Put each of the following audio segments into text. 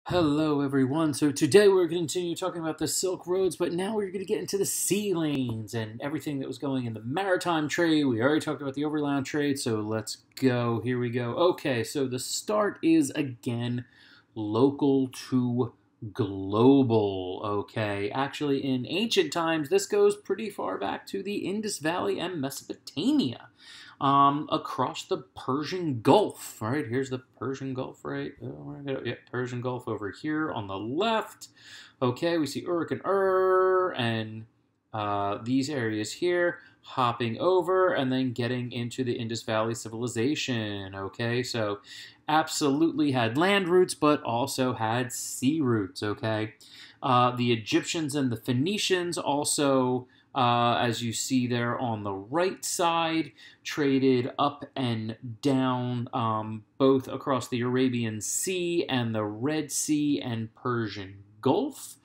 Hello, everyone. So today we're going to continue talking about the Silk Roads, but now we're going to get into the sea lanes and everything that was going in the maritime trade. We already talked about the overland trade, so let's go. Here we go. Okay, so the start is again local to global. Okay, actually, in ancient times, this goes pretty far back to the Indus Valley and Mesopotamia. Across the Persian Gulf. Right, here's the Persian Gulf, right? Yeah, Persian Gulf over here on the left. Okay, we see Uruk and Ur, and these areas here, hopping over and then getting into the Indus Valley civilization. Okay, so absolutely had land routes, but also had sea routes. Okay, the Egyptians and the Phoenicians also, as you see there on the right side, traded up and down, both across the Arabian Sea and the Red Sea and Persian Gulf.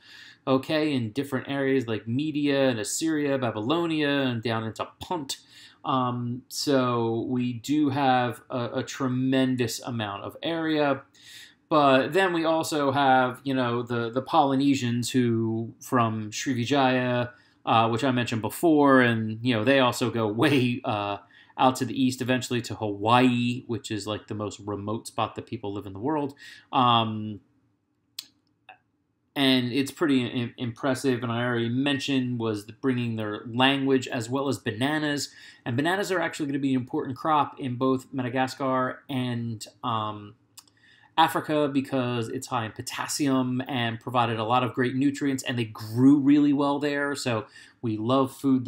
Okay, in different areas like Media and Assyria, Babylonia, and down into Punt. So we do have a tremendous amount of area. But then we also have, the Polynesians who, from Srivijaya, which I mentioned before, and, they also go way out to the east, eventually to Hawaii, which is like the most remote spot that people live in the world. And it's pretty impressive, and I already mentioned was bringing their language as well as bananas. And bananas are actually going to be an important crop in both Madagascar and Africa because it's high in potassium and provided a lot of great nutrients, and they grew really well there. So we love food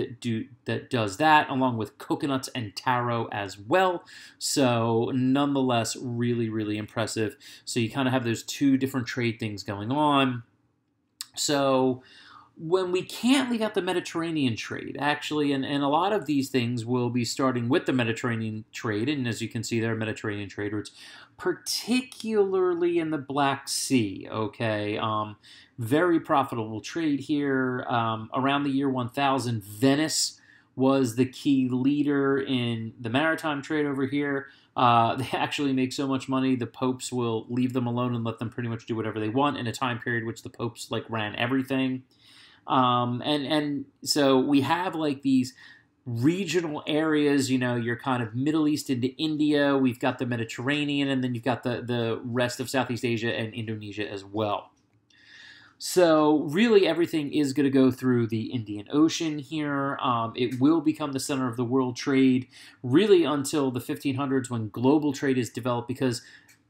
that does that, along with coconuts and taro as well. So nonetheless, really, really impressive. So you kind of have those two different trade things going on. So when we can't leave out the Mediterranean trade, actually, and a lot of these things will be starting with the Mediterranean trade, and as you can see there, Mediterranean trade routes, particularly in the Black Sea, okay? Very profitable trade here. Around the year 1000, Venice was the key leader in the maritime trade over here. They actually make so much money, the popes will leave them alone and let them pretty much do whatever they want in a time period which the popes ran everything. And so we have these regional areas, your kind of Middle East into India, we've got the Mediterranean, and then you've got the rest of Southeast Asia and Indonesia as well. So really everything is going to go through the Indian Ocean here. It will become the center of the world trade really until the 1500s when global trade is developed, because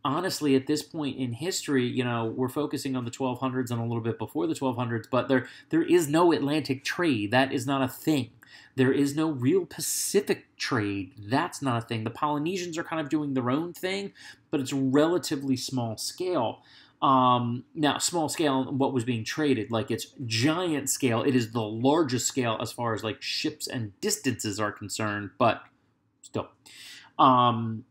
honestly, at this point in history, we're focusing on the 1200s and a little bit before the 1200s, but there is no Atlantic trade. That is not a thing. There is no real Pacific trade. That's not a thing. The Polynesians are kind of doing their own thing, but it's relatively small scale. Now, small scale, what was being traded, it's giant scale. It is the largest scale as far as ships and distances are concerned, but still. And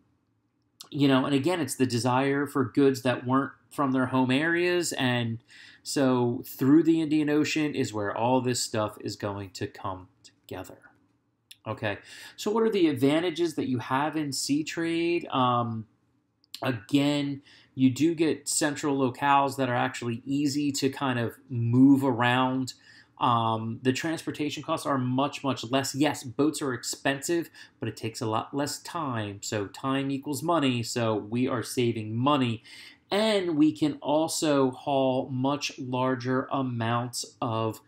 again, it's the desire for goods that weren't from their home areas. And so through the Indian Ocean is where all this stuff is going to come together. Okay, so what are the advantages that you have in sea trade? Again, you do get central locales that are actually easy to kind of move around. The transportation costs are much, much less. Yes, boats are expensive, but it takes a lot less time. So time equals money, so we are saving money. And we can also haul much larger amounts of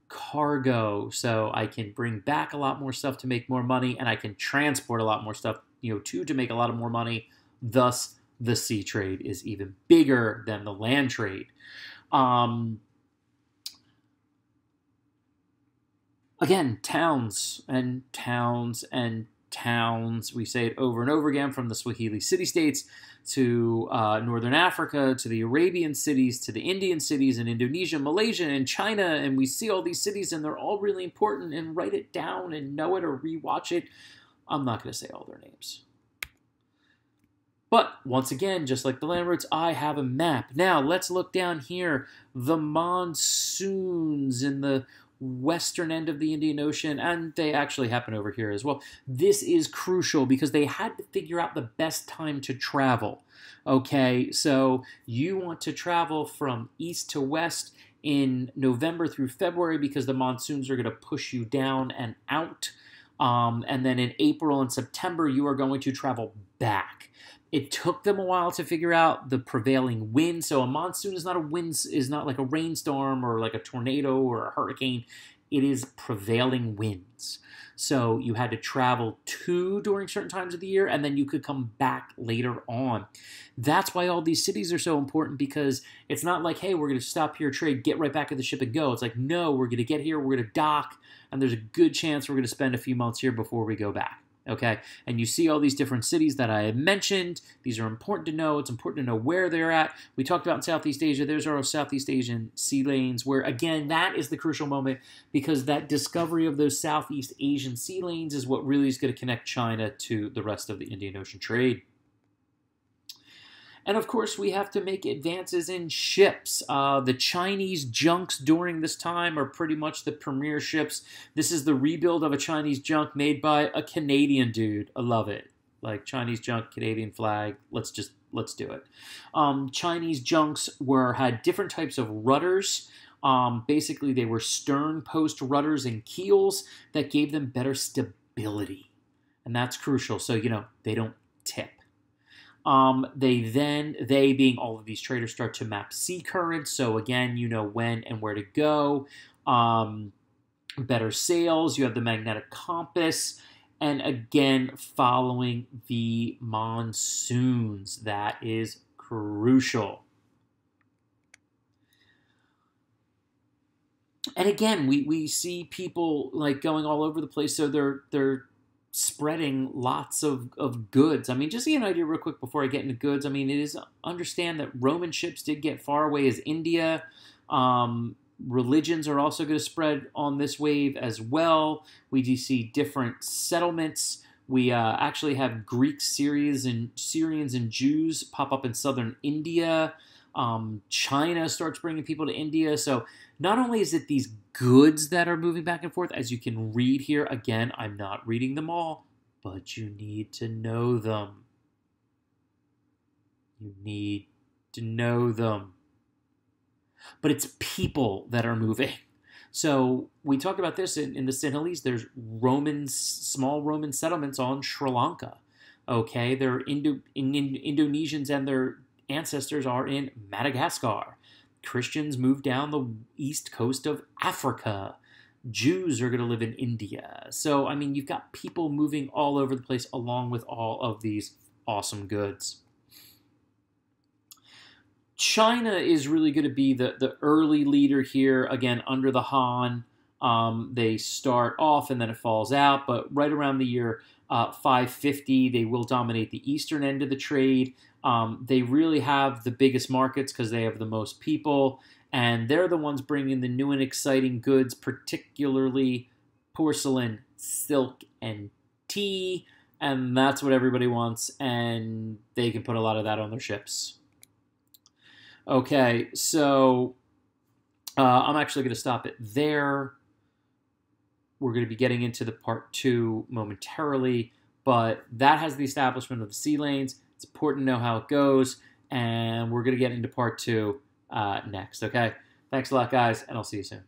cargo. So I can bring back a lot more stuff to make more money, and I can transport a lot more stuff, to make a lot of more money. Thus, the sea trade is even bigger than the land trade. Again, towns and towns and towns. We say it over and over again, from the Swahili city-states to Northern Africa, to the Arabian cities, to the Indian cities in Indonesia, Malaysia, and China. And we see all these cities, and they're all really important, and write it down and know it or rewatch it. I'm not going to say all their names. But once again, just like the land routes, I have a map. Now, let's look down here. The monsoons in the western end of the Indian Ocean, and they actually happen over here as well. This is crucial because they had to figure out the best time to travel. Okay, so you want to travel from east to west in November through February because the monsoons are going to push you down and out. And then in April and September, you are going to travel back. It took them a while to figure out the prevailing wind. So a monsoon is not like a rainstorm or like a tornado or a hurricane. It is prevailing winds. So you had to travel during certain times of the year, and then you could come back later on. That's why all these cities are so important, because it's not like, hey, we're going to stop here, trade, get right back in the ship and go. It's like, no, we're going to get here, we're going to dock, and there's a good chance we're going to spend a few months here before we go back. Okay, and you see all these different cities that I have mentioned. These are important to know. It's important to know where they're at. We talked about in Southeast Asia. There's our Southeast Asian sea lanes where, again, that is the crucial moment, because that discovery of those Southeast Asian sea lanes is what really is going to connect China to the rest of the Indian Ocean trade. And of course, we have to make advances in ships. The Chinese junks during this time are pretty much the premier ships. This is the rebuild of a Chinese junk made by a Canadian dude. I love it. Like Chinese junk, Canadian flag. Let's do it. Chinese junks had different types of rudders. Basically, they were stern post rudders and keels that gave them better stability. And that's crucial. So, they don't tip. They being all of these traders, start to map sea currents. So again, you know when and where to go. Better sails. You have the magnetic compass. And again, following the monsoons. That is crucial. And again, we see people like going all over the place. So they're spreading lots of goods. I mean, just to get an idea real quick before I get into goods, I mean, it is understand that Roman ships did get far away as India. Religions are also going to spread on this wave as well. We do see different settlements. We actually have Greek Syrians and Jews pop up in southern India. China starts bringing people to India. So not only is it these goods that are moving back and forth, as you can read here, again, I'm not reading them all, but you need to know them. You need to know them. But it's people that are moving. So we talked about this in the Sinhalese. There's small Roman settlements on Sri Lanka. Okay, they're Indonesians and their ancestors are in Madagascar. Christians move down the east coast of Africa. Jews are going to live in India. So, I mean, you've got people moving all over the place along with all of these awesome goods. China is really going to be the early leader here, again, under the Han. They start off and then it falls out, but right around the year 550, they will dominate the eastern end of the trade. They really have the biggest markets because they have the most people, and they're the ones bringing the new and exciting goods, particularly porcelain, silk, and tea, and that's what everybody wants, and they can put a lot of that on their ships. Okay, so I'm actually going to stop it there. We're going to be getting into the part 2 momentarily, but that has the establishment of the sea lanes. It's important to know how it goes, and we're going to get into part 2 next, okay? Thanks a lot, guys, and I'll see you soon.